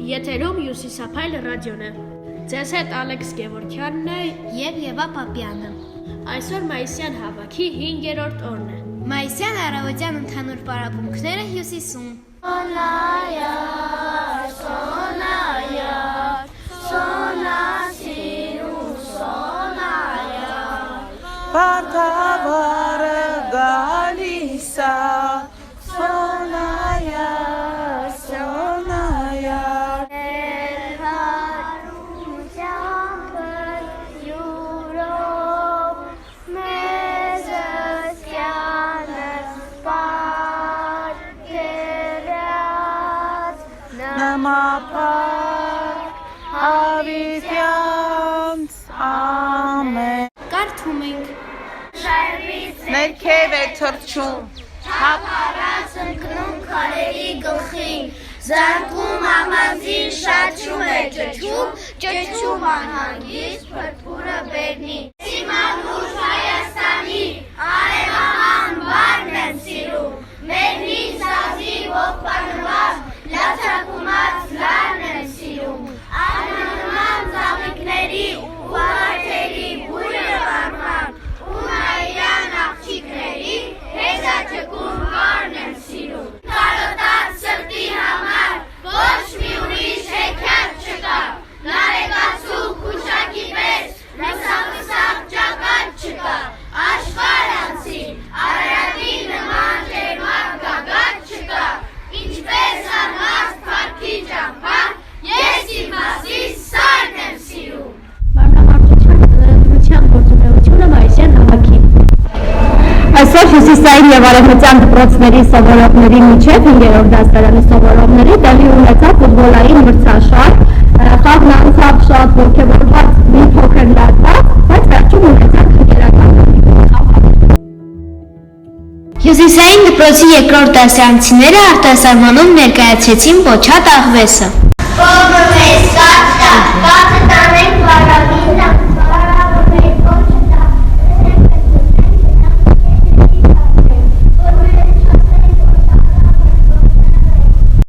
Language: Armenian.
Եթերում Հյուսիսափայլ ռադիոն է։ Ձեզ հետ Ալեքս Գևորգյանն է և Եվա Պապյանը։ Այսօր մայիսյան հավաքի 5-րդ օրն է։ Մայիսյան առավոտյան ընդհանուր պարապմունքները Հյուսիսում։ Սոնայար, սոնայար, սոնասիրու, սոնայար, Պարտավարը գալիս է, սոնայար, սոնայար, Ներվարությամբ յուրով մեզ ըստյանը պատերած նամապար հավիտյանց ամեն Կարդում ենք։ ներքև է թռչում, Հապարած ընկնում քարերի գլխին, զարկում ամազին շաչում է ճչում անհանգիստ փրփուրը բերնի։ Իմանուր Հայաստանի արևահան բարն եմ սիրում, մերնին սազի ողբանված լացակումած լարն եմ սիրում, անհնման ծաղիկների ու հարթերի բույրը վարման, ու նայրան աղջիկների հեզաչկում կարն եմ սիրում։ Կարոտած սրտի համար ոչ մի ուրիշ հեքիաթ չկա, նարեկացու քուշակի պես լսախսախ ճակատ չկա, աշխարհ անցին Արարատի նման ջերմակ գագաթ չկա, ինչպես անհաստ փառքի ճամփա, ես իմ մասիս սարն եմ սիրում։ Մանկամարտության լրատվության գործունեությունը մայիսյան հավաքի։ Այսօր հյուսիսային և արևմտյան դպրոցների սովորողների միջև 5-րդ դասարանի սովորողների տեղի ունեցավ ֆուտբոլային մրցաշար, խաղն անցավ շատ ոգևորված մի փոքր լարված, բայց վերջում ունեցավ ընկերական Հյուսիսային դպրոցի երկրորդ դասարանցիները արտասահմանում ներկայացրեցին պոչատ աղվեսը։